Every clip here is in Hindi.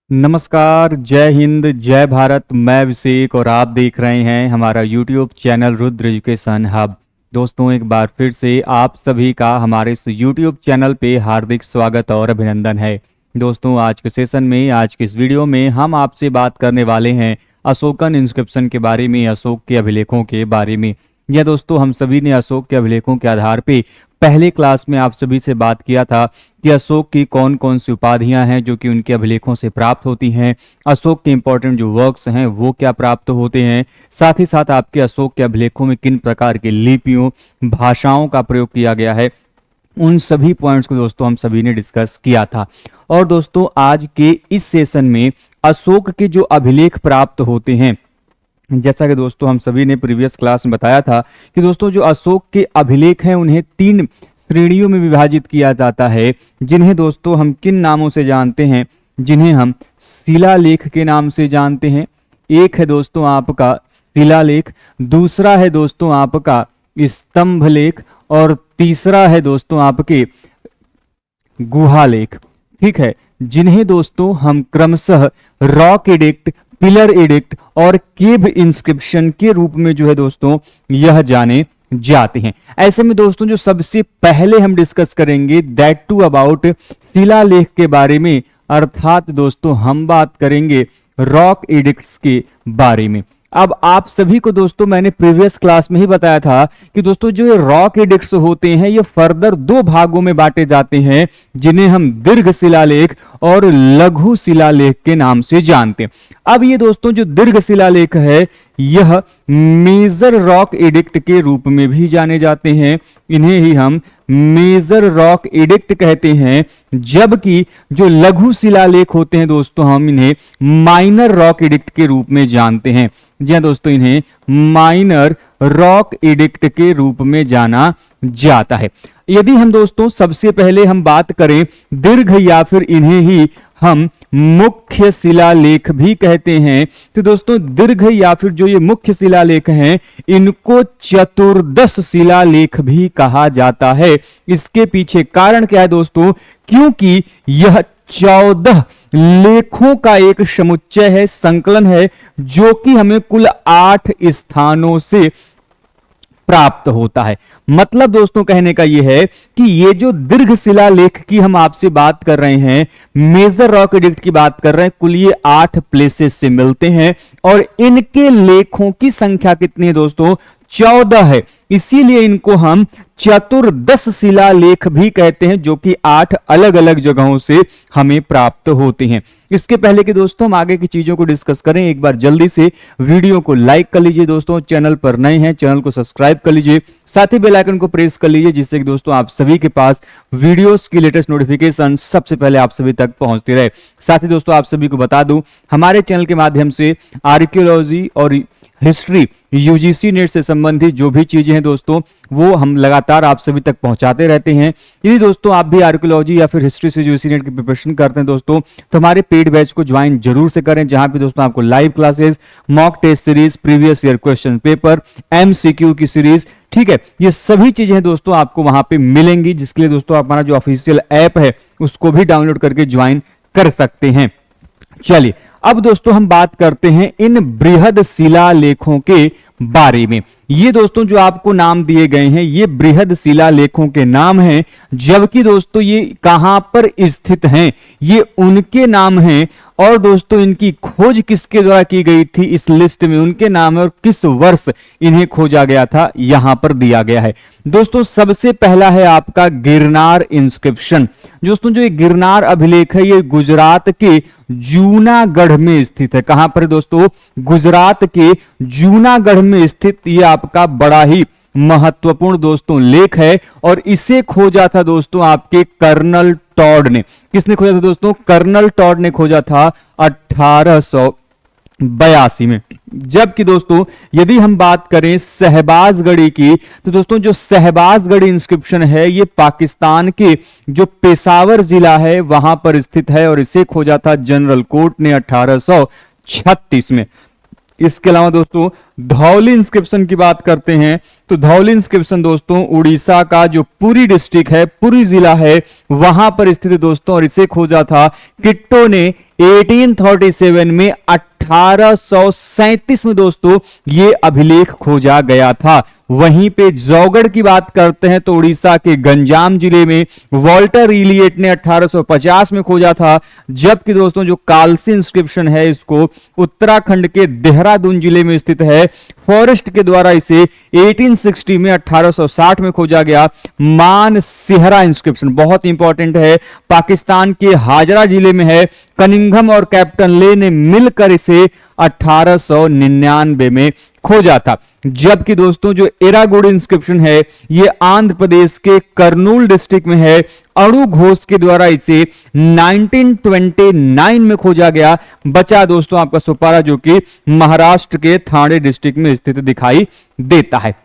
नमस्कार, जय हिंद, जय भारत। मैं अभिषेक और आप देख रहे हैं हमारा YouTube channel Rudra education hub. दोस्तों, एक बार फिर से आप सभी का हमारे इस यूट्यूब चैनल पे हार्दिक स्वागत और अभिनंदन है। दोस्तों, आज के सेशन में, आज के इस वीडियो में हम आपसे बात करने वाले हैं अशोकन इंस्क्रिप्शन के बारे में, अशोक के अभिलेखों के बारे में। यह दोस्तों, हम सभी ने अशोक के अभिलेखों के आधार पे पहले क्लास में आप सभी से बात किया था कि अशोक की कौन कौन सी उपाधियां हैं जो कि उनके अभिलेखों से प्राप्त होती हैं, अशोक के इंपॉर्टेंट जो वर्क्स हैं वो क्या प्राप्त होते हैं, साथ ही साथ आपके अशोक के अभिलेखों में किन प्रकार की लिपियों, भाषाओं का प्रयोग किया गया है। उन सभी पॉइंट्स को दोस्तों हम सभी ने डिस्कस किया था। और दोस्तों, आज के इस सेशन में अशोक के जो अभिलेख प्राप्त होते हैं, जैसा कि दोस्तों हम सभी ने प्रीवियस क्लास में बताया था कि दोस्तों जो अशोक के अभिलेख हैं उन्हें 3 श्रेणियों में विभाजित किया जाता है, जिन्हें दोस्तों हम किन नामों से जानते हैं, जिन्हें हम शिलालेख के नाम से जानते हैं। एक है दोस्तों आपका शिलालेख, दूसरा है दोस्तों आपका स्तंभ लेख, और तीसरा है दोस्तों आपके गुहालेख। ठीक है, जिन्हें दोस्तों हम क्रमशः रॉक एडिक्ट, पिलर एडिक्ट और केव इंस्क्रिप्शन के रूप में जो है दोस्तों यह जाने जाते हैं। ऐसे में दोस्तों जो सबसे पहले हम डिस्कस करेंगे दैट टू अबाउट शिलालेख के बारे में, अर्थात दोस्तों हम बात करेंगे रॉक एडिक्ट्स के बारे में। अब आप सभी को दोस्तों मैंने प्रीवियस क्लास में ही बताया था कि दोस्तों जो ये रॉक एडिक्ट्स होते हैं ये फर्दर 2 भागों में बांटे जाते हैं, जिन्हें हम दीर्घ शिलालेख और लघु शिलालेख के नाम से जानते हैं। अब ये दोस्तों जो दीर्घ शिलालेख है यह मेजर रॉक एडिक्ट के रूप में भी जाने जाते हैं, इन्हें ही हम मेजर रॉक एडिक्ट कहते हैं। जबकि जो लघु शिलालेख होते हैं दोस्तों हम इन्हें माइनर रॉक एडिक्ट के रूप में जानते हैं। जी हाँ दोस्तों, इन्हें माइनर रॉक एडिक्ट के रूप में जाना जाता है। यदि हम दोस्तों सबसे पहले हम बात करें दीर्घ, या फिर इन्हें ही हम मुख्य शिलालेख भी कहते हैं, तो दोस्तों दीर्घ या फिर जो ये मुख्य शिलालेख हैं इनको चतुर्दश शिलालेख भी कहा जाता है। इसके पीछे कारण क्या है दोस्तों? क्योंकि यह 14 लेखों का एक समुच्चय है, संकलन है, जो कि हमें कुल 8 स्थानों से प्राप्त होता है। मतलब दोस्तों कहने का यह है कि ये जो दीर्घ शिलालेख की हम आपसे बात कर रहे हैं, मेजर रॉक एडिक्ट की बात कर रहे हैं, कुल ये 8 प्लेसेस से मिलते हैं और इनके लेखों की संख्या कितनी है दोस्तों? 14 है। इसीलिए इनको हम चतुर्दश शिलालेख भी कहते हैं, जो कि 8 अलग अलग जगहों से हमें प्राप्त होते हैं। इसके पहले कि दोस्तों हम आगे की चीजों को डिस्कस करें, एक बार जल्दी से वीडियो को लाइक कर लीजिए दोस्तों, चैनल पर नए हैं चैनल को सब्सक्राइब कर लीजिए, साथ ही बेल आइकन को प्रेस कर लीजिए, जिससे कि दोस्तों आप सभी के पास वीडियोस की लेटेस्ट नोटिफिकेशन सबसे पहले आप सभी तक पहुंचती रहे। साथ ही दोस्तों आप सभी को बता दूं, हमारे चैनल के माध्यम से आर्कियोलॉजी और हिस्ट्री, यूजीसी नेट से संबंधित जो भी चीजें हैं दोस्तों वो हम लगातार आप सभी तक पहुंचाते रहते हैं। यदि दोस्तों आप भी आर्कियोलॉजी या फिर हिस्ट्री से यूजीसी नेट की प्रिपरेशन करते हैं दोस्तों, तो हमारे पेड बैच को ज्वाइन जरूर से करें, जहां पे दोस्तों आपको live classes, mock test series, previous year question paper, MCQ की सीरीज, ठीक है, ये सभी चीजें दोस्तों आपको वहां पे मिलेंगी, जिसके लिए दोस्तों आप हमारा जो ऑफिशियल ऐप है उसको भी डाउनलोड करके ज्वाइन कर सकते हैं। चलिए अब दोस्तों हम बात करते हैं इन बृहद शिलालेखों के बारे में। ये दोस्तों जो आपको नाम दिए गए हैं ये बृहद शिलालेखों के नाम हैं, जबकि दोस्तों ये कहां पर स्थित हैं ये उनके नाम हैं, और दोस्तों इनकी खोज किसके द्वारा की गई थी इस लिस्ट में उनके नाम है, और किस वर्ष इन्हें खोजा गया था यहां पर दिया गया है। दोस्तों सबसे पहला है आपका गिरनार इंस्क्रिप्शन। दोस्तों जो ये गिरनार अभिलेख है ये गुजरात के जूनागढ़ में स्थित है। कहां पर दोस्तों? गुजरात के जूनागढ़ में स्थित ये आपका बड़ा ही महत्वपूर्ण दोस्तों लेख है, और इसे खोजा था दोस्तों आपके कर्नल टॉड ने। किसने खोजा था दोस्तों? कर्नल टॉड ने खोजा था 1882 में। जबकि दोस्तों यदि हम बात करें शहबाजगढ़ी की, तो दोस्तों जो शहबाजगढ़ी इंस्क्रिप्शन है ये पाकिस्तान के जो पेशावर जिला है वहां पर स्थित है, और इसे खोजा था जनरल कोर्ट ने 1836 में। इसके अलावा दोस्तों धौली इंस्क्रिप्शन की बात करते हैं तो धौली इंस्क्रिप्शन दोस्तों उड़ीसा का जो पुरी डिस्ट्रिक्ट है, पुरी जिला है, वहां पर स्थित है दोस्तों। और इसे खोजा था किट्टो ने 1837 में, 1837 में दोस्तों ये अभिलेख खोजा गया था। वहीं पे जौगढ़ की बात करते हैं तो उड़ीसा के गंजाम जिले में वॉल्टर इलियट ने 1850 में खोजा था। जबकि दोस्तों जो कालसी इंस्क्रिप्शन है इसको उत्तराखंड के देहरादून जिले में स्थित है। फॉरेस्ट के द्वारा इसे 1860 में, 1860 में खोजा गया। मानसेहरा इंस्क्रिप्शन बहुत इंपॉर्टेंट है, पाकिस्तान के हाजरा जिले में है। कनिंघम और कैप्टन ले ने मिलकर इसे 1899 में खोजा था। जबकि दोस्तों जो एरागुडी इंस्क्रिप्शन है ये आंध्र प्रदेश के कर्नूल डिस्ट्रिक्ट में है। अणु घोष के द्वारा इसे 1929 में खोजा गया। बचा दोस्तों आपका सुपारा जो कि महाराष्ट्र के ठाणे डिस्ट्रिक्ट में स्थित दिखाई देता है।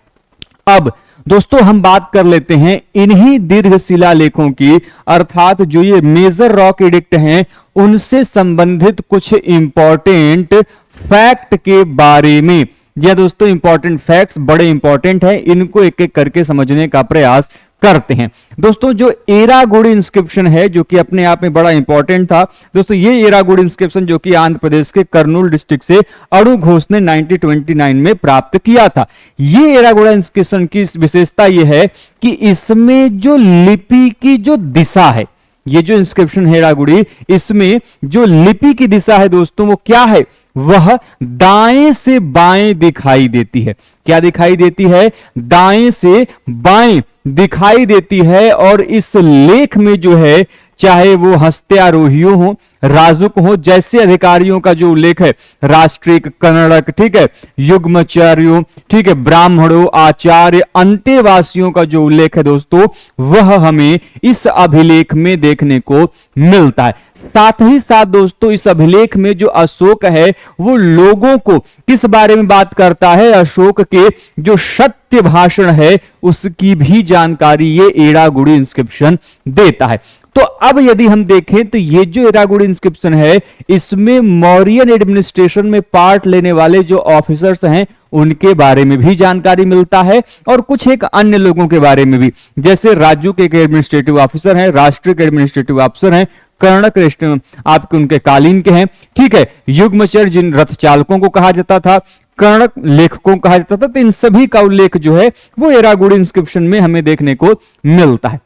अब दोस्तों हम बात कर लेते हैं इन्हीं दीर्घ शिलालेखों की, अर्थात जो ये मेजर रॉक एडिक्ट हैं उनसे संबंधित कुछ इंपॉर्टेंट फैक्ट के बारे में। यह दोस्तों इंपॉर्टेंट फैक्ट्स बड़े इंपॉर्टेंट हैं, इनको एक एक करके समझने का प्रयास करते हैं। दोस्तों जो एरागुडी इंस्क्रिप्शन है जो कि अपने आप में बड़ा इंपॉर्टेंट था दोस्तों, ये एरागुडी इंस्क्रिप्शन जो कि आंध्र प्रदेश के कर्नूल डिस्ट्रिक्ट से अणु घोष ने 1929 में प्राप्त किया था। ये एरागुडी इंस्क्रिप्शन की विशेषता ये है कि इसमें जो लिपि की जो दिशा है, ये जो इंस्क्रिप्शन है एरागुडी, इसमें जो लिपि की दिशा है दोस्तों वो क्या है, वह दाएं से बाएं दिखाई देती है। क्या दिखाई देती है? दाएं से बाएं दिखाई देती है। और इस लेख में जो है चाहे वो हस्त्यारोहियों हो, राजुक हो, जैसे अधिकारियों का जो उल्लेख है, राष्ट्रिक, कन्नड़क, ठीक है, युग्मचार्यों, ठीक है, ब्राह्मणों, आचार्य, अंतेवासियों का जो उल्लेख है दोस्तों वह हमें इस अभिलेख में देखने को मिलता है। साथ ही साथ दोस्तों इस अभिलेख में जो अशोक है वो लोगों को किस बारे में बात करता है, अशोक के जो सत्य भाषण है उसकी भी जानकारी ये एरागुडी इंस्क्रिप्शन देता है। तो अब यदि हम देखें तो ये जो एरागुडी इंस्क्रिप्शन है इसमें मौर्यन एडमिनिस्ट्रेशन में पार्ट लेने वाले जो ऑफिसर्स हैं उनके बारे में भी जानकारी मिलता है और कुछ एक अन्य लोगों के बारे में भी, जैसे राज्यों के एडमिनिस्ट्रेटिव ऑफिसर हैं, राष्ट्रीय के एडमिनिस्ट्रेटिव ऑफिसर हैं, कर्णक आपके उनके कालीन के हैं, ठीक है, युग्मचर जिन रथ चालकों को कहा जाता था, कर्णक लेखकों कहा जाता था। तो इन सभी का उल्लेख जो है वो एरागुडी इंस्क्रिप्शन में हमें देखने को मिलता है।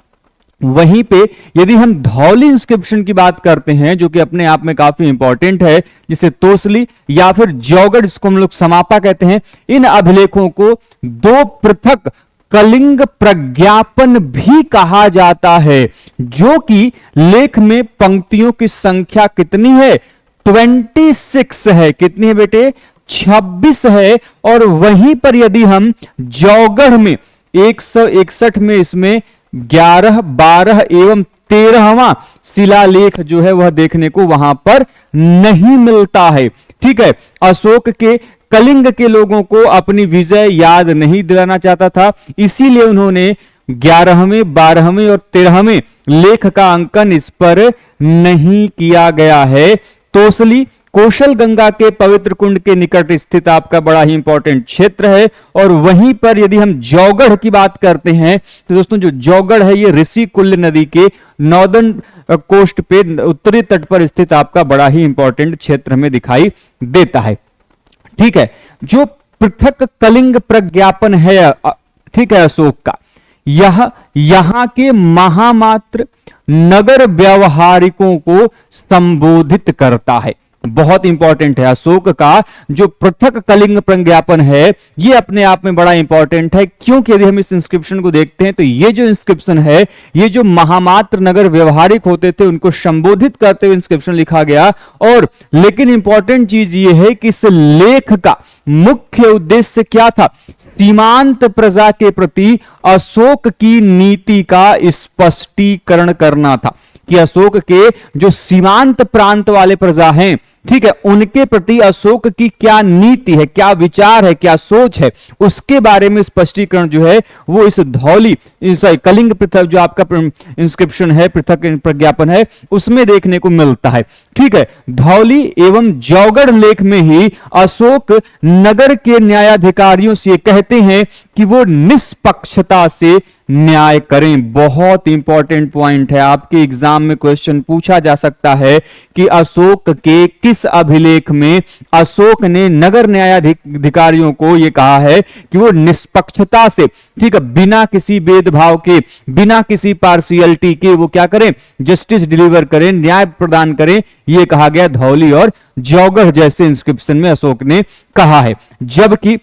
वहीं पे यदि हम धौली इंस्क्रिप्शन की बात करते हैं जो कि अपने आप में काफी इंपॉर्टेंट है, जिसे तोसली या फिर जौगढ़ जिसको हम लोग समापा कहते हैं, इन अभिलेखों को दो पृथक कलिंग प्रज्ञापन भी कहा जाता है, जो कि लेख में पंक्तियों की संख्या कितनी है, 26 है। कितनी है बेटे? 26 है। और वहीं पर यदि हम जौगढ़ में 161 में इसमें 11, 12 एवं 13वां शिलालेख जो है वह देखने को वहां पर नहीं मिलता है। ठीक है, अशोक के कलिंग के लोगों को अपनी विजय याद नहीं दिलाना चाहता था, इसीलिए उन्होंने 11वें, 12वें और 13वें लेख का अंकन इस पर नहीं किया गया है। तोसली कौशल गंगा के पवित्र कुंड के निकट स्थित आपका बड़ा ही इंपॉर्टेंट क्षेत्र है। और वहीं पर यदि हम जौगढ़ की बात करते हैं तो दोस्तों जो जौगढ़ है ये ऋषि कुल्य नदी के नॉर्दर्न कोस्ट पे उत्तरी तट पर स्थित आपका बड़ा ही इंपॉर्टेंट क्षेत्र में दिखाई देता है। ठीक है, जो पृथक कलिंग प्रज्ञापन है, ठीक है, अशोक का, यह यहां के महामात्र नगर व्यवहारिकों को संबोधित करता है। बहुत इंपॉर्टेंट है, अशोक का जो पृथक कलिंग प्रज्ञापन है ये अपने आप में बड़ा इंपॉर्टेंट है, क्योंकि यदि हम इस इंस्क्रिप्शन को देखते हैं तो ये जो इंस्क्रिप्शन है ये जो महामात्र नगर व्यवहारिक होते थे उनको संबोधित करते हुए इंस्क्रिप्शन लिखा गया। और लेकिन इंपॉर्टेंट चीज ये है कि इस लेख का मुख्य उद्देश्य क्या था, सीमांत प्रजा के प्रति अशोक की नीति का स्पष्टीकरण करना था, कि अशोक के जो सीमांत प्रांत वाले प्रजा हैं ठीक है, उनके प्रति अशोक की क्या नीति है, क्या विचार है, क्या सोच है, उसके बारे में स्पष्टीकरण जो है वो इस धौली कलिंग पृथक जो आपका इंस्क्रिप्शन है, पृथक प्रज्ञापन है, उसमें देखने को मिलता है। ठीक है, धौली एवं जौगढ़ लेख में ही अशोक नगर के न्यायाधिकारियों से कहते हैं कि वो निष्पक्षता से न्याय करें। बहुत इंपॉर्टेंट पॉइंट है, आपके एग्जाम में क्वेश्चन पूछा जा सकता है कि अशोक के किस अभिलेख में अशोक ने नगर न्यायाधिकारियों को यह कहा है कि वो निष्पक्षता से, ठीक है, बिना किसी भेदभाव के, बिना किसी पार्शियलिटी के वो क्या करें, जस्टिस डिलीवर करें, न्याय प्रदान करें। यह कहा गया धौली और जौगढ़ जैसे इंस्क्रिप्शन में अशोक ने कहा है। जबकि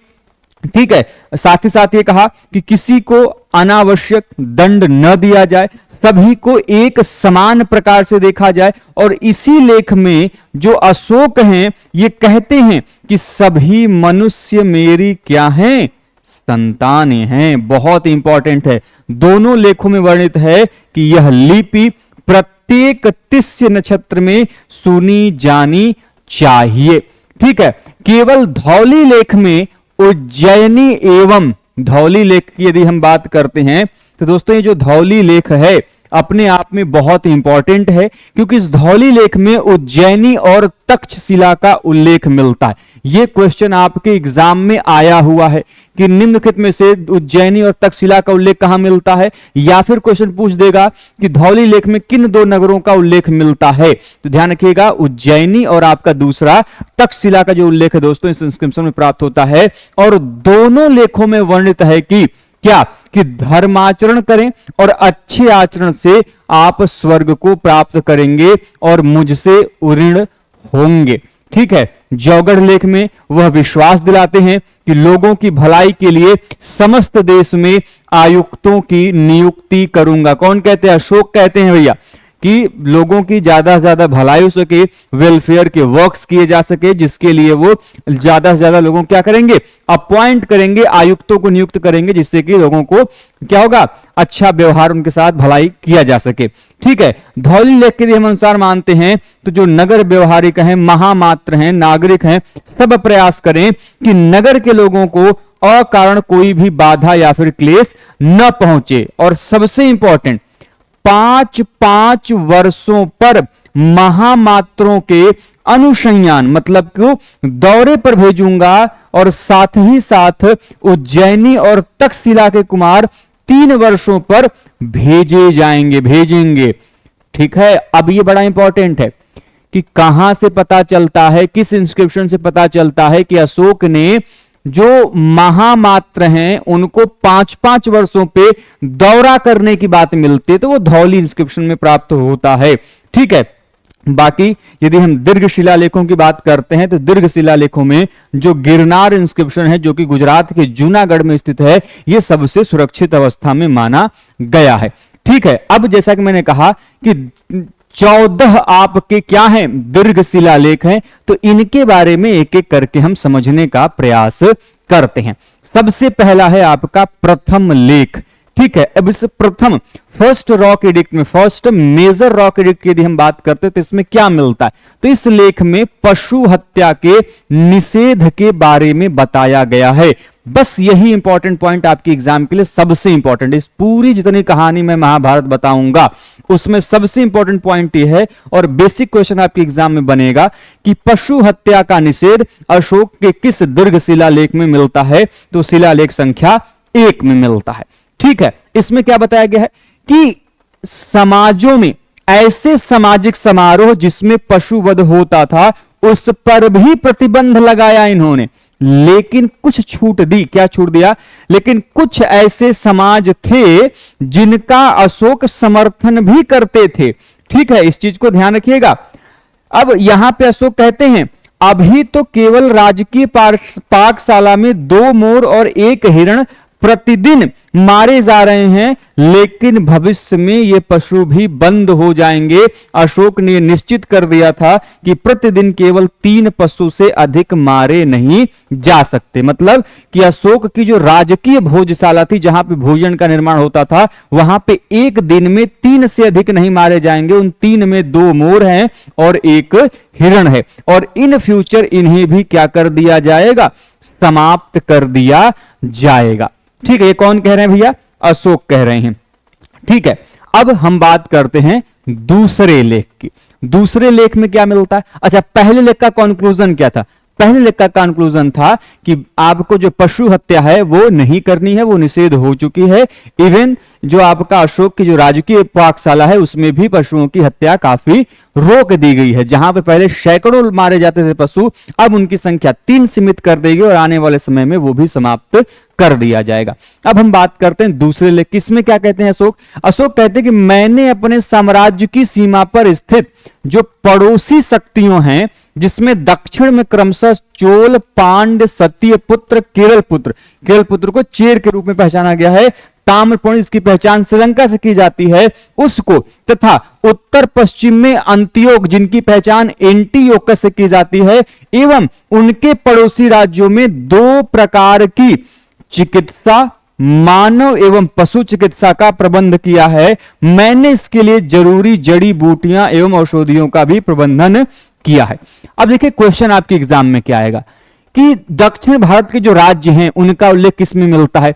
ठीक है, साथ ही साथ ये कहा कि किसी को अनावश्यक दंड न दिया जाए, सभी को एक समान प्रकार से देखा जाए। और इसी लेख में जो अशोक हैं ये कहते हैं कि सभी मनुष्य मेरी क्या हैं, संतानें हैं। बहुत इंपॉर्टेंट है, दोनों लेखों में वर्णित है कि यह लिपि प्रत्येक तिस्य नक्षत्र में सुनी जानी चाहिए। ठीक है, केवल धौली लेख में उज्जैनी एवं, धौली लेख की यदि हम बात करते हैं तो दोस्तों ये जो धौली लेख है अपने आप में बहुत इंपॉर्टेंट है, क्योंकि इस धौली लेख में उज्जैनी और तक्षशिला का उल्लेख मिलता है। यह क्वेश्चन आपके एग्जाम में आया हुआ है कि निम्नलिखित में से उज्जैनी और तक्षशिला का उल्लेख कहां मिलता है, या फिर क्वेश्चन पूछ देगा कि धौली लेख में किन दो नगरों का उल्लेख मिलता है। तो ध्यान रखिएगा, उज्जैनी और आपका दूसरा तक्षशिला का जो उल्लेख है दोस्तों इस इंस्क्रिप्शन में प्राप्त होता है। और दोनों लेखों में वर्णित है कि क्या, कि धर्माचरण करें और अच्छे आचरण से आप स्वर्ग को प्राप्त करेंगे और मुझसे ऋण होंगे। ठीक है, जौगढ़ लेख में वह विश्वास दिलाते हैं कि लोगों की भलाई के लिए समस्त देश में आयुक्तों की नियुक्ति करूंगा। कौन कहते हैं, अशोक कहते हैं भैया, कि लोगों की ज्यादा से ज्यादा भलाई हो सके, वेलफेयर के वर्क्स किए जा सके, जिसके लिए वो ज्यादा से ज्यादा लोगों क्या करेंगे, अपॉइंट करेंगे, आयुक्तों को नियुक्त करेंगे, जिससे कि लोगों को क्या होगा, अच्छा व्यवहार उनके साथ भलाई किया जा सके। ठीक है, धौली लेख के हम अनुसार मानते हैं तो जो नगर व्यवहारिक हैं, महामात्र हैं, नागरिक हैं, सब प्रयास करें कि नगर के लोगों को अकारण कोई भी बाधा या फिर क्लेश न पहुंचे। और सबसे इंपॉर्टेंट, 5-5 वर्षों पर महामात्रों के अनुशंयान मतलब क्यों दौरे पर भेजूंगा, और साथ ही साथ उज्जैनी और तक्षशिला के कुमार 3 वर्षों पर भेजेंगे। ठीक है, अब ये बड़ा इंपॉर्टेंट है कि कहां से पता चलता है, किस इंस्क्रिप्शन से पता चलता है कि अशोक ने जो महामात्र हैं उनको 5-5 वर्षों पे दौरा करने की बात मिलती है, तो वो धौली इंस्क्रिप्शन में प्राप्त होता है। ठीक है, बाकी यदि हम दीर्घ शिलालेखों की बात करते हैं तो दीर्घ शिलालेखों में जो गिरनार इंस्क्रिप्शन है जो कि गुजरात के जूनागढ़ में स्थित है, यह सबसे सुरक्षित अवस्था में माना गया है। ठीक है, अब जैसा कि मैंने कहा कि 14 आपके क्या हैं, दीर्घ शिलालेख हैं, तो इनके बारे में एक एक करके हम समझने का प्रयास करते हैं। सबसे पहला है आपका प्रथम लेख। ठीक है, अब इस प्रथम फर्स्ट रॉक एडिक्ट में, फर्स्ट मेजर रॉक एडिक्ट की यदि हम बात करते हैं तो इसमें क्या मिलता है, तो इस लेख में पशु हत्या के निषेध के बारे में बताया गया है। बस यही इंपॉर्टेंट पॉइंट आपके एग्जाम के लिए सबसे इंपॉर्टेंट है। इस पूरी जितनी कहानी मैं महाभारत बताऊंगा उसमें सबसे इंपॉर्टेंट पॉइंट ये है, और बेसिक क्वेश्चन आपके एग्जाम में बनेगा कि पशु हत्या का निषेध अशोक के किस दीर्घ शिलालेख में मिलता है, तो शिलालेख संख्या 1 में मिलता है। ठीक है, इसमें क्या बताया गया है कि समाजों में ऐसे सामाजिक समारोह जिसमें पशुवध होता था उस पर भी प्रतिबंध लगाया इन्होंने, लेकिन कुछ छूट दी। क्या छूट दिया, लेकिन कुछ ऐसे समाज थे जिनका अशोक समर्थन भी करते थे। ठीक है, इस चीज को ध्यान रखिएगा। अब यहां पे अशोक कहते हैं अभी तो केवल राजकीय पाकशाला में 2 मोर और 1 हिरण प्रतिदिन मारे जा रहे हैं, लेकिन भविष्य में ये पशु भी बंद हो जाएंगे। अशोक ने निश्चित कर दिया था कि प्रतिदिन केवल 3 पशु से अधिक मारे नहीं जा सकते। मतलब कि अशोक की जो राजकीय भोजशाला थी, जहां पे भोजन का निर्माण होता था, वहां पे एक दिन में 3 से अधिक नहीं मारे जाएंगे। उन 3 में 2 मोर हैं और 1 हिरण है, और इन फ्यूचर इन्हें भी क्या कर दिया जाएगा, समाप्त कर दिया जाएगा। ठीक है, ये कौन कह रहे हैं भैया, अशोक कह रहे हैं। ठीक है, अब हम बात करते हैं दूसरे लेख की। दूसरे लेख में क्या मिलता है? अच्छा, पहले लेख का कंक्लूजन क्या था? पहले लेख का कंक्लूजन था कि आपको जो पशु हत्या है वो नहीं करनी है, वो निषेध हो चुकी है। इवन जो आपका अशोक की जो राजकीय पाकशाला है उसमें भी पशुओं की हत्या काफी रोक दी गई है। जहां पे पहले सैकड़ों मारे जाते थे पशु, अब उनकी संख्या 3 सीमित कर देगी और आने वाले समय में वो भी समाप्त कर दिया जाएगा। अब हम बात करते हैं दूसरे लेख, किसमें क्या कहते हैं अशोक? अशोक कहते हैं कि मैंने अपने साम्राज्य की सीमा पर स्थित जो पड़ोसी शक्तियों हैं, जिसमें दक्षिण में क्रमशः चोल, पांड्य, सत्य पुत्र, केरल पुत्र को चेर के रूप में पहचाना गया है, ताम्रपर्णी इसकी पहचान श्रीलंका से की जाती है उसको, तथा उत्तर पश्चिम में अंत्योक जिनकी पहचान एंटीयोकस से की जाती है, एवं उनके पड़ोसी राज्यों में 2 प्रकार की चिकित्सा, मानव एवं पशु चिकित्सा का प्रबंध किया है। मैंने इसके लिए जरूरी जड़ी बूटियां एवं औषधियों का भी प्रबंधन किया है। अब देखिए क्वेश्चन आपके एग्जाम में क्या आएगा कि दक्षिण भारत के जो राज्य हैं उनका उल्लेख किसमें मिलता है?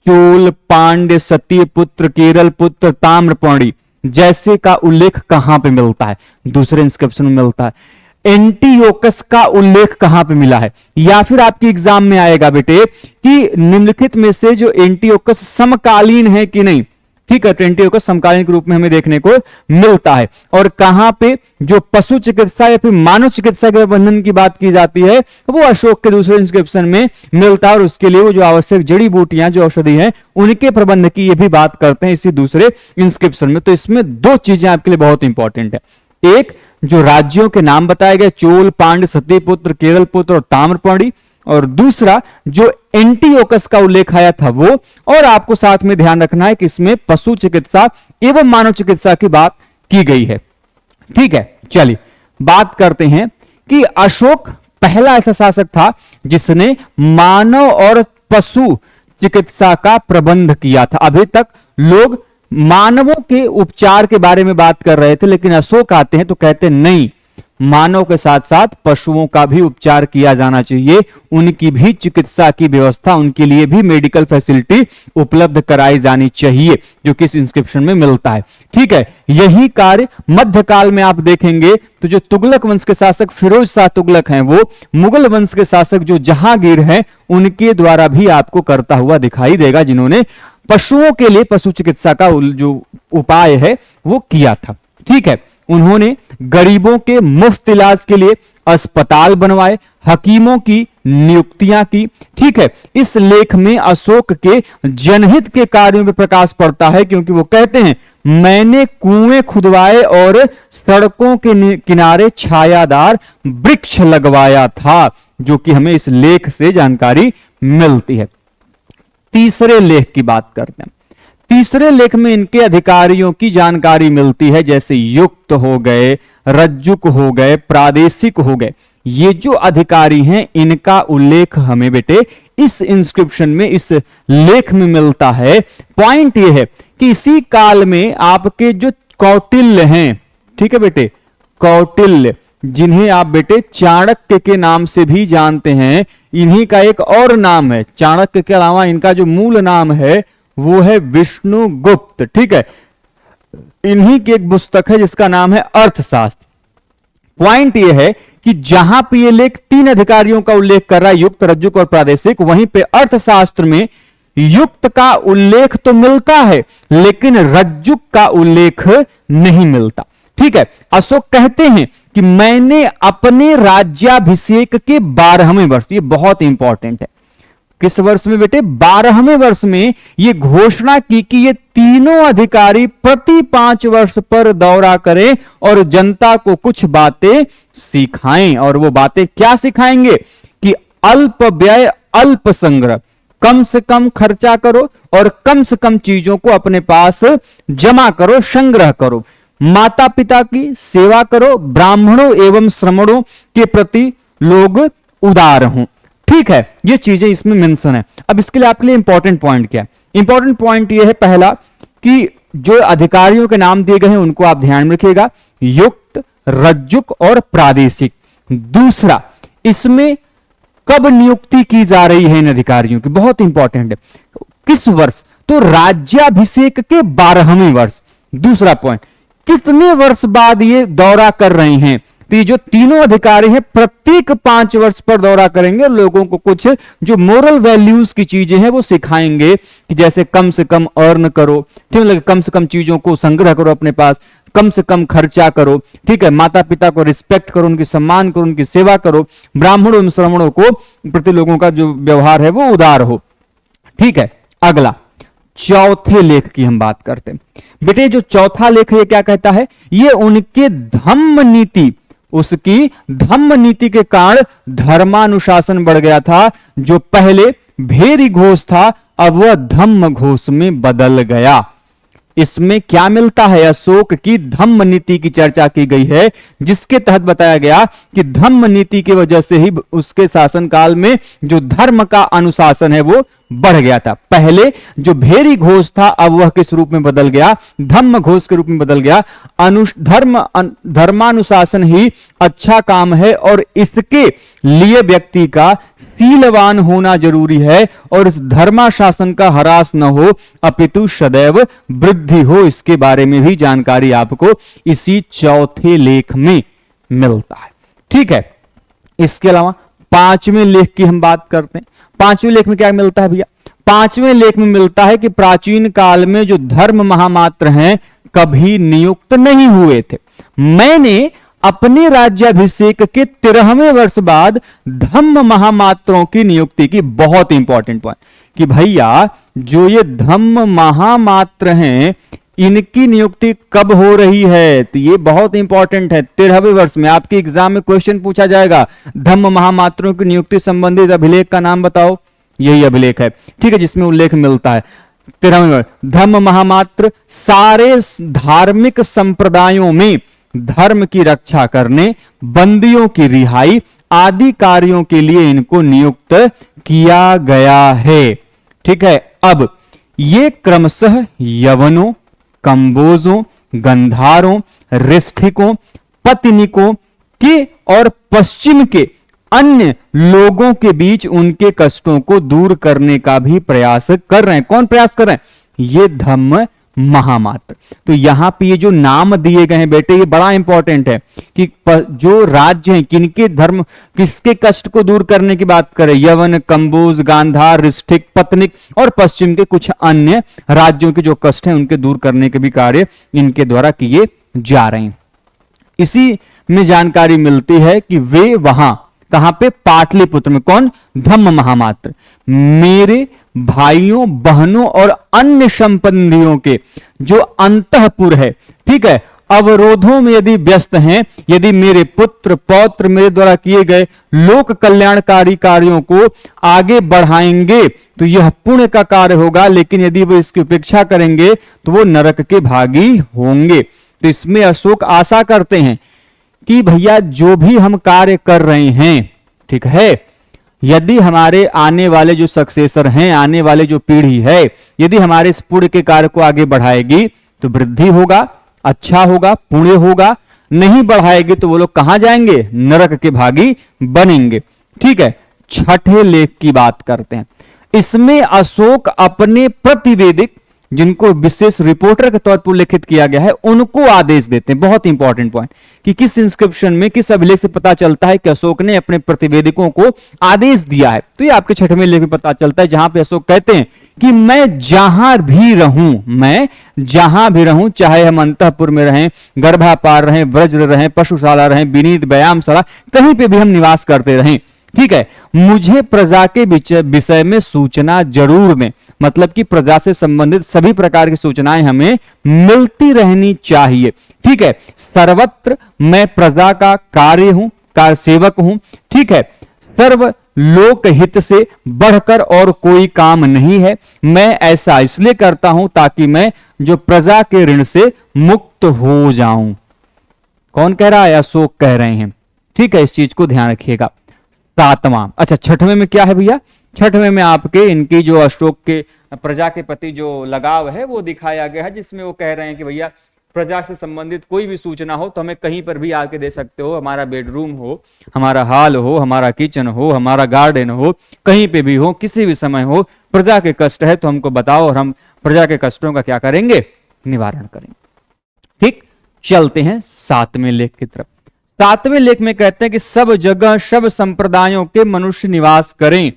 चोल, पांड्य, सत्य पुत्र, केरल पुत्र, ताम्रपर्णी जैसे का उल्लेख कहां पे मिलता है? दूसरे इंस्क्रिप्शन में मिलता है। एंटीयोकस का उल्लेख कहां पे मिला है? या फिर आपके एग्जाम में आएगा बेटे कि निम्नलिखित में से जो एंटीयोकस समकालीन है कि नहीं। ठीक है, तो एंटीयोकस समकालीन के रूप में हमें देखने को मिलता है। और कहां पे जो पशु चिकित्सा या फिर मानव चिकित्सा के प्रबंधन की बात की जाती है वो अशोक के दूसरे इंस्क्रिप्शन में मिलता है, और उसके लिए वो जो आवश्यक जड़ी बूटियां जो औषधि हैं उनके प्रबंध की ये भी बात करते हैं इसी दूसरे इंस्क्रिप्शन में। तो इसमें 2 चीजें आपके लिए बहुत इंपॉर्टेंट है। एक, जो राज्यों के नाम बताए गए चोल, पांड्य, सत्यपुत्र, केरल पुत्र और ताम्रपर्णी, और दूसरा जो एंटीयोकस का उल्लेख आया था वो। और आपको साथ में ध्यान रखना है कि इसमें पशु चिकित्सा एवं मानव चिकित्सा की बात की गई है। ठीक है, चलिए बात करते हैं कि अशोक पहला ऐसा शासक था जिसने मानव और पशु चिकित्सा का प्रबंध किया था। अभी तक लोग मानवों के उपचार के बारे में बात कर रहे थे, लेकिन अशोक आते हैं तो कहते नहीं, मानव के साथ साथ पशुओं का भी उपचार किया जाना चाहिए, उनकी भी चिकित्सा की व्यवस्था, उनके लिए भी मेडिकल फैसिलिटी उपलब्ध कराई जानी चाहिए, जो कि इस इंस्क्रिप्शन में मिलता है। ठीक है, यही कार्य मध्यकाल में आप देखेंगे तो जो तुगलक वंश के शासक फिरोज शाह तुगलक हैं, वो मुगल वंश के शासक जो जहांगीर हैं उनके द्वारा भी आपको करता हुआ दिखाई देगा, जिन्होंने पशुओं के लिए पशु चिकित्सा का जो उपाय है वो किया था। ठीक है, उन्होंने गरीबों के मुफ्त इलाज के लिए अस्पताल बनवाए, हकीमों की नियुक्तियां की। ठीक है, इस लेख में अशोक के जनहित के कार्यों पर प्रकाश पड़ता है, क्योंकि वो कहते हैं मैंने कुएं खुदवाए और सड़कों के किनारे छायादार वृक्ष लगवाया था, जो कि हमें इस लेख से जानकारी मिलती है। तीसरे लेख की बात करते हैं। तीसरे लेख में इनके अधिकारियों की जानकारी मिलती है, जैसे युक्त हो गए, रज्जुक हो गए, प्रादेशिक हो गए। ये जो अधिकारी हैं इनका उल्लेख हमें बेटे इस इंस्क्रिप्शन में, इस लेख में मिलता है। पॉइंट ये है कि इसी काल में आपके जो कौटिल्य हैं, ठीक है बेटे, कौटिल्य जिन्हें आप बेटे चाणक्य के नाम से भी जानते हैं, इन्हीं का एक और नाम है। चाणक्य के अलावा इनका जो मूल नाम है वो है विष्णुगुप्त। ठीक है, इन्हीं की एक पुस्तक है जिसका नाम है अर्थशास्त्र। पॉइंट यह है कि जहां पे ये लेख 3 अधिकारियों का उल्लेख कर रहा है, युक्त, रज्जुक और प्रादेशिक, वहीं पे अर्थशास्त्र में युक्त का उल्लेख तो मिलता है लेकिन रज्जुक का उल्लेख नहीं मिलता। ठीक है, अशोक कहते हैं कि मैंने अपने राज्याभिषेक के 12वें वर्ष, ये बहुत इंपॉर्टेंट है, किस वर्ष में बेटे? 12वें वर्ष में ये घोषणा की कि ये तीनों अधिकारी प्रति 5 वर्ष पर दौरा करें और जनता को कुछ बातें सिखाएं। और वो बातें क्या सिखाएंगे कि अल्प व्यय अल्प संग्रह, कम से कम खर्चा करो और कम से कम चीजों को अपने पास जमा करो, संग्रह करो। माता पिता की सेवा करो, ब्राह्मणों एवं श्रमणों के प्रति लोग उदार हों। ठीक है, ये चीजें इसमें मेंशन है। अब इसके लिए आपके लिए इंपॉर्टेंट पॉइंट क्या है? इंपॉर्टेंट पॉइंट ये है पहला कि जो अधिकारियों के नाम दिए गए हैं उनको आप ध्यान में रखिएगा, युक्त, रज्जुक और प्रादेशिक। दूसरा, इसमें कब नियुक्ति की जा रही है इन अधिकारियों की, बहुत इंपॉर्टेंट है, किस वर्ष? तो राज्याभिषेक के 12वें वर्ष। दूसरा पॉइंट, कितने वर्ष बाद ये दौरा कर रहे हैं? तो ये जो तीनों अधिकारी हैं प्रत्येक 5 वर्ष पर दौरा करेंगे, लोगों को कुछ जो मोरल वैल्यूज की चीजें हैं वो सिखाएंगे कि जैसे कम से कम अर्न करो, ठीक है, कम से कम चीजों को संग्रह करो अपने पास, कम से कम खर्चा करो, ठीक है, माता पिता को रिस्पेक्ट करो, उनकी सम्मान करो, उनकी सेवा करो, ब्राह्मणों एवं श्रमणों को प्रति लोगों का जो व्यवहार है वो उदार हो। ठीक है, अगला चौथे लेख की हम बात करते हैं। बेटे जो चौथा लेख ये क्या कहता है? ये उनके धम्म नीति, उसकी धम्म नीति के कारण धर्मानुशासन बढ़ गया था। जो पहले भेरी घोष था अब वह धम्म घोष में बदल गया। इसमें क्या मिलता है? अशोक की धम्म नीति की चर्चा की गई है, जिसके तहत बताया गया कि धम्म नीति की वजह से ही उसके शासनकाल में जो धर्म का अनुशासन है वो बढ़ गया था। पहले जो भेरी घोष था अब वह किस रूप में बदल गया? धम्म घोष के रूप में बदल गया। धर्मानुशासन ही अच्छा काम है और इसके लिए व्यक्ति का शीलवान होना जरूरी है और इस धर्माशासन का ह्रास न हो अपितु सदैव वृद्धि हो। इसके बारे में भी जानकारी आपको इसी चौथे लेख में मिलता है। ठीक है, इसके अलावा 5वें लेख की हम बात करते हैं। 5वें लेख में क्या मिलता है भैया? 5वें लेख में मिलता है कि प्राचीन काल में जो धर्म महामात्र हैं कभी नियुक्त नहीं हुए थे। मैंने अपने राज्याभिषेक के 13वें वर्ष बाद धम्म महामात्रों की नियुक्ति की। बहुत इंपॉर्टेंट पॉइंट कि भैया जो ये धम्म महामात्र हैं इनकी नियुक्ति कब हो रही है? तो ये बहुत इंपॉर्टेंट है। 13वें वर्ष में आपके एग्जाम में क्वेश्चन पूछा जाएगा, धम्म महामात्रों की नियुक्ति संबंधित अभिलेख का नाम बताओ। यही अभिलेख है, ठीक है, जिसमें उल्लेख मिलता है 13वें वर्ष। धम्म महामात्र सारे धार्मिक संप्रदायों में धर्म की रक्षा करने, बंदियों की रिहाई आदि कार्यों के लिए इनको नियुक्त किया गया है। ठीक है, अब ये क्रमशः यवनों, कंबोजों, गंधारों, रिष्ठिकों, पत्निकों के और पश्चिम के अन्य लोगों के बीच उनके कष्टों को दूर करने का भी प्रयास कर रहे हैं। कौन प्रयास कर रहे हैं? ये धम्म महामात्र। तो यहां पे ये जो नाम दिए गए हैं बेटे ये बड़ा इंपॉर्टेंट है कि जो राज्य हैं किनके धर्म किसके कष्ट को दूर करने की बात करें, यवन, कंबोज, गांधार, रिष्ठिक, पत्निक और पश्चिम के कुछ अन्य राज्यों के जो कष्ट हैं उनके दूर करने के भी कार्य इनके द्वारा किए जा रहे हैं। इसी में जानकारी मिलती है कि वे वहां कहां पे? पाटलिपुत्र में। कौन? धम्म महामात्र मेरे भाइयों, बहनों और अन्य संबंधियों के जो अंतःपुर है, ठीक है, अवरोधों में यदि व्यस्त हैं, यदि मेरे पुत्र पौत्र मेरे द्वारा किए गए लोक कल्याणकारी कार्यों को आगे बढ़ाएंगे तो यह पुण्य का कार्य होगा, लेकिन यदि वो इसकी उपेक्षा करेंगे तो वो नरक के भागी होंगे। तो इसमें अशोक आशा करते हैं कि भैया जो भी हम कार्य कर रहे हैं, ठीक है, यदि हमारे आने वाले जो सक्सेसर हैं, आने वाले जो पीढ़ी है, यदि हमारे इस पुण्य के कार्य को आगे बढ़ाएगी तो वृद्धि होगा, अच्छा होगा, पुण्य होगा। नहीं बढ़ाएगी तो वो लोग कहां जाएंगे? नरक के भागी बनेंगे। ठीक है, 6ठे लेख की बात करते हैं। इसमें अशोक अपने प्रतिवेदिक जिनको विशेष रिपोर्टर के तौर पर उल्लेखित किया गया है उनको आदेश देते हैं। बहुत इंपॉर्टेंट पॉइंट कि किस इंस्क्रिप्शन में किस अभिलेख से पता चलता है कि अशोक ने अपने प्रतिवेदिकों को आदेश दिया है। तो ये आपके 6वें लेख में पता चलता है जहां पे अशोक कहते हैं कि मैं जहां भी रहूं, चाहे हम अंतःपुर में रहें, गर्भापार रहें, व्रज रहें, पशुशाला रहें, विनीत व्यायामशाला, कहीं पे भी हम निवास करते रहें, ठीक है, मुझे प्रजा के विषय में सूचना जरूर दें। मतलब कि प्रजा से संबंधित सभी प्रकार की सूचनाएं हमें मिलती रहनी चाहिए। ठीक है, सर्वत्र मैं प्रजा का कार्य हूं, कार्य सेवक हूं। ठीक है, सर्व लोकहित से बढ़कर और कोई काम नहीं है। मैं ऐसा इसलिए करता हूं ताकि मैं जो प्रजा के ऋण से मुक्त हो जाऊं। कौन कह रहा है? अशोक कह रहे हैं। ठीक है, इस चीज को ध्यान रखिएगा। सातवां, अच्छा छठवें में क्या है भैया? छठवें में आपके इनकी जो अशोक के प्रजा के प्रति जो लगाव है वो दिखाया गया है, जिसमें वो कह रहे हैं कि भैया प्रजा से संबंधित कोई भी सूचना हो तो हमें कहीं पर भी आके दे सकते हो। हमारा बेडरूम हो, हमारा हॉल हो, हमारा किचन हो, हमारा गार्डन हो, कहीं पे भी हो, किसी भी समय हो, प्रजा के कष्ट है तो हमको बताओ और हम प्रजा के कष्टों का क्या करेंगे? निवारण करेंगे। ठीक, चलते हैं सातवें लेख की तरफ। सातवें लेख में कहते हैं कि सब जगह सब संप्रदायों के मनुष्य निवास करें।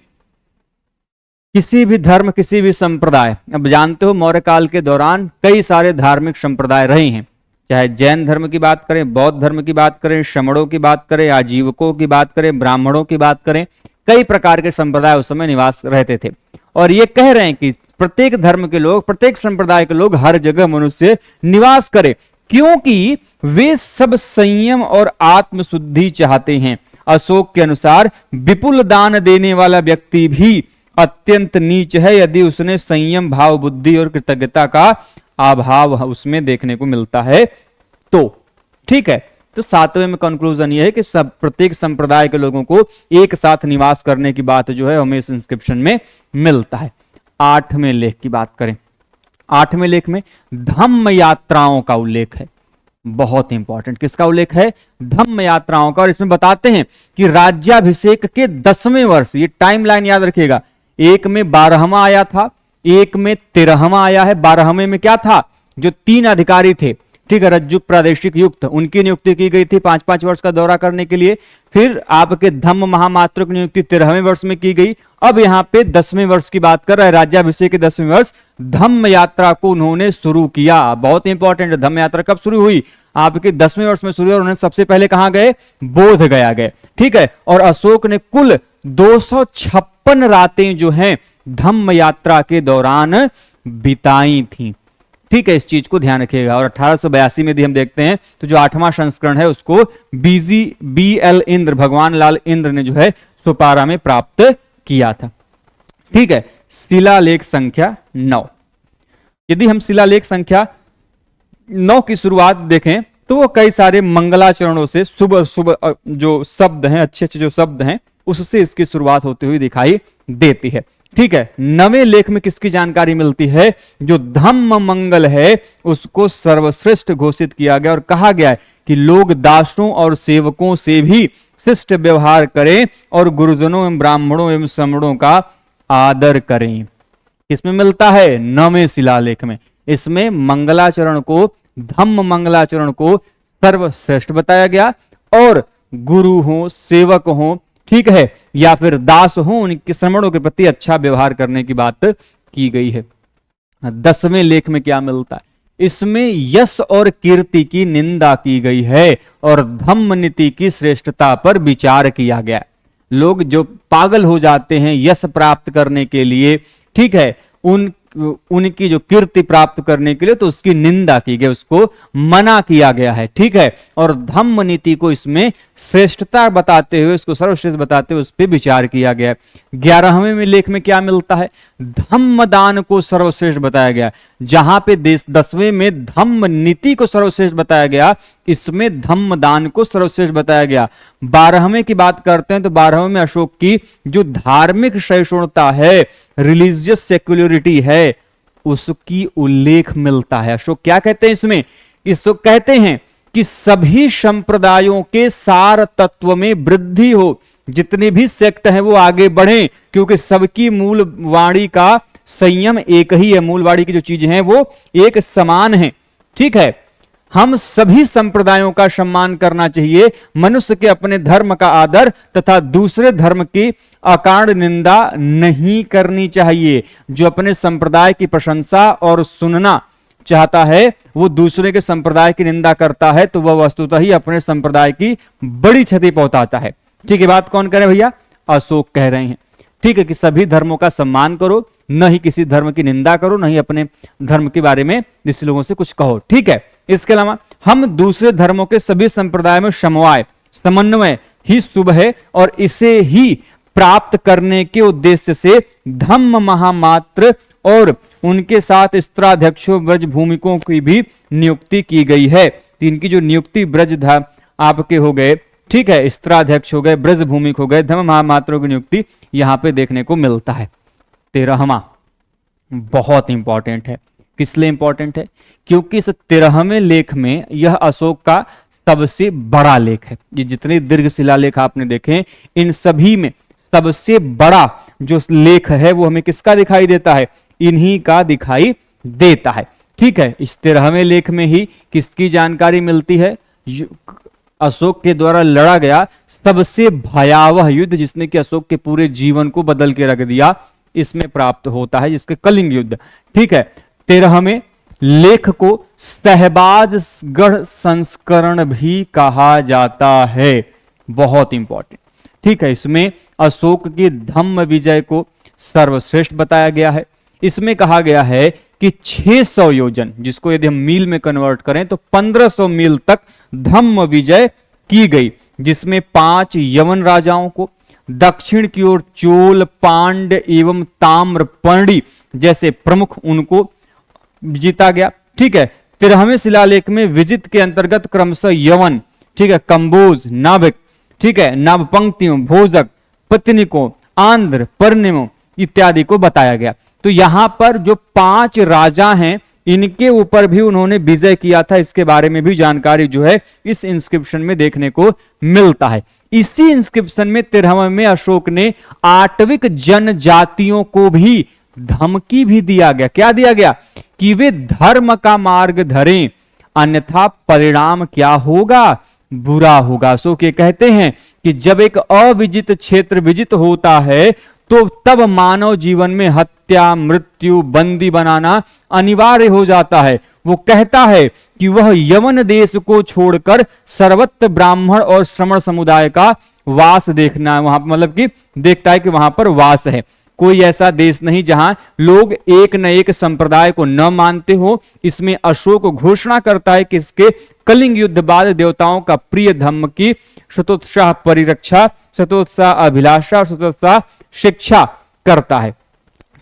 किसी भी धर्म, किसी भी संप्रदाय, अब जानते हो मौर्य काल के दौरान कई सारे धार्मिक संप्रदाय रहे हैं, चाहे जैन धर्म की बात करें, बौद्ध धर्म की बात करें, श्रमणों की बात करें, आजीवकों की बात करें, ब्राह्मणों की बात करें, कई प्रकार के संप्रदाय उस समय निवास रहते थे। और ये कह रहे हैं कि प्रत्येक धर्म के लोग, प्रत्येक संप्रदाय के लोग हर जगह मनुष्य निवास करे, क्योंकि वे सब संयम और आत्मशुद्धि चाहते हैं। अशोक के अनुसार विपुल दान देने वाला व्यक्ति भी अत्यंत नीच है यदि उसने संयम, भाव, बुद्धि और कृतज्ञता का अभाव उसमें देखने को मिलता है तो। ठीक है, तो सातवें में कंक्लूजन यह है कि सब प्रत्येक संप्रदाय के लोगों को एक साथ निवास करने की बात जो है हमें इस इंस्क्रिप्शन में मिलता है। आठवें लेख की बात करें, आठवें लेख में धम्म यात्राओं का उल्लेख है। बहुत इंपॉर्टेंट, किसका उल्लेख है? धम्म यात्राओं का। और इसमें बताते हैं कि राज्याभिषेक के 10वें वर्ष, ये टाइमलाइन याद रखिएगा, एक में 12वां आया था, एक में 13वां आया है। 12वें में क्या था? जो 3 अधिकारी थे, ठीक है, रज्जुक प्रादेशिक युक्त, उनकी नियुक्ति की गई थी 5-5 वर्ष का दौरा करने के लिए। फिर आपके धम्म महामात्र की नियुक्ति 13वें वर्ष में की गई। अब यहां पे 10वें वर्ष की बात कर रहा है, राज्याभिषेक के 10वें वर्ष धम्म यात्रा को उन्होंने शुरू किया। बहुत इंपॉर्टेंट है, धम्म यात्रा कब शुरू हुई? आपके 10वें वर्ष में शुरू हुई। और उन्होंने सबसे पहले कहां गए? बोध गया गए। ठीक है, और अशोक ने कुल 256 रातें जो हैं धम्म यात्रा के दौरान बिताई थी। ठीक है, इस चीज को ध्यान रखिएगा। और 1882 में यदि हम देखते हैं तो जो 8वां संस्करण है उसको BL इंद्र, भगवान लाल इंद्र ने जो है सुपारा में प्राप्त किया था। ठीक है, शिलालेख संख्या 9। यदि हम शिलालेख संख्या 9 की शुरुआत देखें तो वो कई सारे मंगलाचरणों से शुभ शुभ जो शब्द हैं, अच्छे अच्छे जो शब्द हैं, उससे इसकी शुरुआत होती हुई दिखाई देती है। ठीक है, 9वें लेख में किसकी जानकारी मिलती है? जो धम्म मंगल है उसको सर्वश्रेष्ठ घोषित किया गया और कहा गया है कि लोग दासों और सेवकों से भी शिष्ट व्यवहार करें और गुरुजनों एवं ब्राह्मणों एवं श्रमणों का आदर करें। किसमें मिलता है? 9वें शिलालेख में। इसमें मंगलाचरण को, धम्म मंगलाचरण को सर्वश्रेष्ठ बताया गया और गुरु हो, सेवक हो, ठीक है, या फिर दास हो, उनके श्रमणों के प्रति अच्छा व्यवहार करने की बात की गई है। 10वें लेख में क्या मिलता है? इसमें यश और कीर्ति की निंदा की गई है और धम्म नीति की श्रेष्ठता पर विचार किया गया। लोग जो पागल हो जाते हैं यश प्राप्त करने के लिए, ठीक है, उनकी जो कीर्ति प्राप्त करने के लिए, तो उसकी निंदा की गई, उसको मना किया गया है। ठीक है, और धम्म नीति को इसमें श्रेष्ठता बताते हुए, इसको सर्वश्रेष्ठ बताते हुए उस पर विचार किया गया है। 11वें में लेख में क्या मिलता है? धम्म दान को सर्वश्रेष्ठ बताया गया। जहां पे 10वें में धम्म नीति को सर्वश्रेष्ठ बताया गया, इसमें धम्म दान को सर्वश्रेष्ठ बताया गया। 12वें की बात करते हैं तो 12वें में अशोक की जो धार्मिक सहिष्णुता है, रिलीजियस सेक्युलरिटी है, उसकी उल्लेख मिलता है। अशोक क्या कहते हैं इसमें? इसको कहते हैं कि सभी संप्रदायों के सार तत्व में वृद्धि हो, जितने भी सेक्ट हैं वो आगे बढ़ें, क्योंकि सबकी मूल वाणी का संयम एक ही है, मूल वाणी की जो चीजें हैं वो एक समान है। ठीक है, हम सभी संप्रदायों का सम्मान करना चाहिए, मनुष्य के अपने धर्म का आदर तथा दूसरे धर्म की अकारण निंदा नहीं करनी चाहिए। जो अपने संप्रदाय की प्रशंसा और सुनना चाहता है वो दूसरे के संप्रदाय की निंदा करता है तो वह वस्तुतः ही अपने संप्रदाय की बड़ी क्षति पहुंचाता है। ठीक है, बात कौन कह रहे हैं भैया? अशोक कह रहे हैं। ठीक है, कि सभी धर्मों का सम्मान करो, न ही किसी धर्म की निंदा करो, न ही अपने धर्म के बारे में जिस लोगों से कुछ कहो। ठीक है, इसके अलावा हम दूसरे धर्मों के सभी संप्रदाय में समन्वय ही शुभ है और इसे ही प्राप्त करने के उद्देश्य से धम्म महामात्र और उनके साथ स्त्राध्यक्षों ब्रज भूमिकों की भी नियुक्ति की गई है। तो इनकी जो नियुक्ति ब्रज आपके हो गए, ठीक है, स्त्राध्यक्ष हो गए, ब्रज भूमिक हो गए, धम्म महामात्रों की नियुक्ति यहां पे देखने को मिलता है। 13वां बहुत इंपॉर्टेंट है। किस लिए इंपॉर्टेंट है? क्योंकि इस 13वें लेख में यह अशोक का सबसे बड़ा लेख है। ये जितने दीर्घ शिलालेख आपने देखे, इन सभी में सबसे बड़ा जो लेख है वो हमें किसका दिखाई देता है? इन्हीं का दिखाई देता है। ठीक है, इस 13वें लेख में ही किसकी जानकारी मिलती है? अशोक के द्वारा लड़ा गया सबसे भयावह युद्ध, जिसने कि अशोक के पूरे जीवन को बदल के रख दिया, इसमें प्राप्त होता है, जिसके कलिंग युद्ध। ठीक है, 13वें लेख को सहबाजगढ़ संस्करण भी कहा जाता है। बहुत इंपॉर्टेंट। ठीक है, इसमें अशोक की धम्म विजय को सर्वश्रेष्ठ बताया गया है। इसमें कहा गया है कि 600 योजन, जिसको यदि हम मील में कन्वर्ट करें तो 1500 मील तक धम्म विजय की गई, जिसमें 5 यवन राजाओं को, दक्षिण की ओर चोल, पांड एवं ताम्रपर्णी जैसे प्रमुख उनको जीता गया। ठीक है, 13वें शिलालेख में विजित के अंतर्गत क्रमशः यवन, ठीक है, कंबोज, नाभिक, ठीक है, नवपंक्तियों, भोजक, पत्निकों, आंध्र, पर्णिमों इत्यादि को बताया गया। तो यहां पर जो 5 राजा हैं, इनके ऊपर भी उन्होंने विजय किया था, इसके बारे में भी जानकारी जो है इस इंस्क्रिप्शन में देखने को मिलता है। इसी इंस्क्रिप्शन में 13वें में अशोक ने आटविक जनजातियों को भी धमकी भी दिया गया। क्या दिया गया? कि वे धर्म का मार्ग धरें, अन्यथा परिणाम क्या होगा? बुरा होगा। अशोक ये कहते हैं कि जब एक अविजित क्षेत्र विजित होता है तो तब मानव जीवन में हत्या, मृत्यु, बंदी बनाना अनिवार्य हो जाता है। वो कहता है कि वह यवन देश को छोड़कर सर्वत्र ब्राह्मण और श्रमण समुदाय का वास देखना है, वहां मतलब कि देखता है कि वहां पर वास है। कोई ऐसा देश नहीं जहां लोग एक न एक संप्रदाय को न मानते हो। इसमें अशोक घोषणा करता है कि इसके कलिंग युद्ध बाद देवताओं का प्रिय धम्म की शतोत्साह परिरक्षा, शतोत्साह अभिलाषा और शतोत्साह शिक्षा करता है।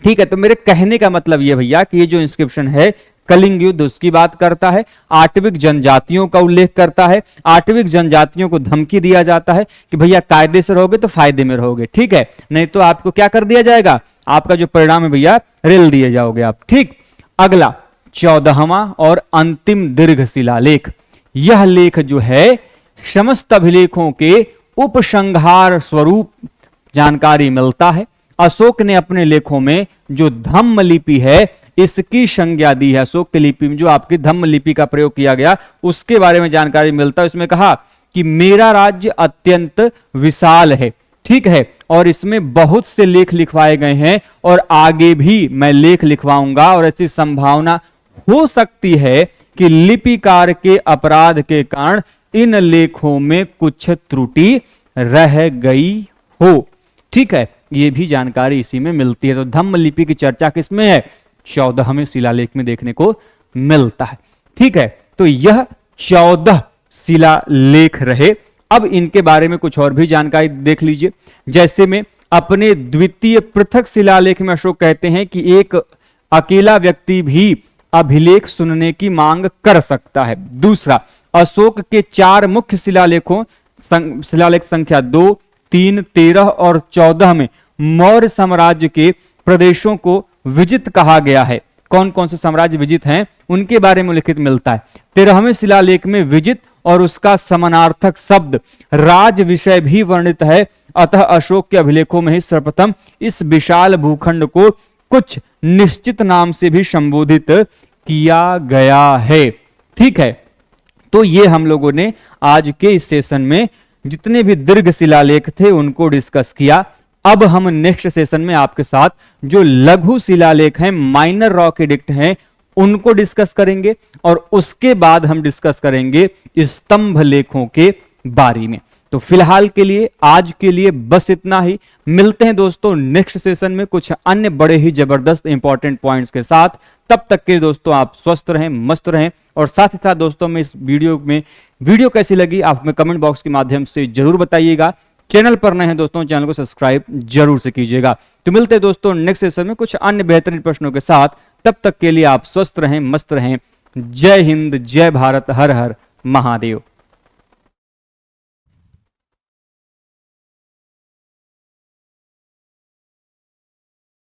ठीक है, तो मेरे कहने का मतलब यह भैया कि ये जो इंस्क्रिप्शन है कलिंग युद्ध उसकी बात करता है, आटविक जनजातियों का उल्लेख करता है। आटविक जनजातियों को धमकी दिया जाता है कि भैया कायदे से रहोगे तो फायदे में रहोगे, ठीक है, नहीं तो आपको क्या कर दिया जाएगा? आपका जो परिणाम है भैया रेल दिए जाओगे आप। ठीक, अगला 14वां और अंतिम दीर्घ शिलालेख। यह लेख जो है समस्त अभिलेखों के उपसंहार स्वरूप जानकारी मिलता है। अशोक ने अपने लेखों में जो धम्म लिपि है इसकी संज्ञा दी है। अशोक की लिपि में जो आपकी धम्म लिपि का प्रयोग किया गया उसके बारे में जानकारी मिलता है। इसमें कहा कि मेरा राज्य अत्यंत विशाल है, ठीक है, और इसमें बहुत से लेख लिखवाए गए हैं और आगे भी मैं लेख लिखवाऊंगा और ऐसी संभावना हो सकती है कि लिपिकार के अपराध के कारण इन लेखों में कुछ त्रुटि रह गई हो। ठीक है, ये भी जानकारी इसी में मिलती है। तो धम्म लिपि की चर्चा किसमें है? 14वें शिलालेख में देखने को मिलता है। ठीक है, तो यह 14 शिलालेख रहे। अब इनके बारे में कुछ और भी जानकारी देख लीजिए। जैसे में अपने द्वितीय पृथक शिलालेख में अशोक कहते हैं कि एक अकेला व्यक्ति भी अभिलेख सुनने की मांग कर सकता है। दूसरा, अशोक के 4 मुख्य शिलालेखों शिलालेख संख्या 2, 3, 13 और 14 में मौर्य साम्राज्य के प्रदेशों को विजित कहा गया है। कौन कौन से साम्राज्य विजित हैं उनके बारे में उल्लेखित मिलता है। 13वें शिलालेख में विजित और उसका समानार्थक शब्द राज विषय भी वर्णित है। अतः अशोक के अभिलेखों में ही सर्वप्रथम इस विशाल भूखंड को कुछ निश्चित नाम से भी संबोधित किया गया है। ठीक है, तो ये हम लोगों ने आज के इस सेशन में जितने भी दीर्घ शिलालेख थे उनको डिस्कस किया। अब हम नेक्स्ट सेशन में आपके साथ जो लघु शिलालेख हैं, माइनर रॉक एडिक्ट हैं, उनको डिस्कस करेंगे और उसके बाद हम डिस्कस करेंगे स्तंभ लेखों के बारे में। तो फिलहाल के लिए आज के लिए बस इतना ही। मिलते हैं दोस्तों नेक्स्ट सेशन में कुछ अन्य बड़े ही जबरदस्त इंपॉर्टेंट पॉइंट्स के साथ। तब तक के दोस्तों आप स्वस्थ रहें, मस्त रहें और साथ ही साथ दोस्तों में इस वीडियो कैसी लगी आप हमें कमेंट बॉक्स के माध्यम से जरूर बताइएगा। चैनल पर नए हैं दोस्तों, चैनल को सब्सक्राइब जरूर से कीजिएगा। तो मिलते हैं दोस्तों नेक्स्ट सेशन में कुछ अन्य बेहतरीन प्रश्नों के साथ। तब तक के लिए आप स्वस्थ रहें, मस्त रहें। जय हिंद, जय भारत, हर हर महादेव।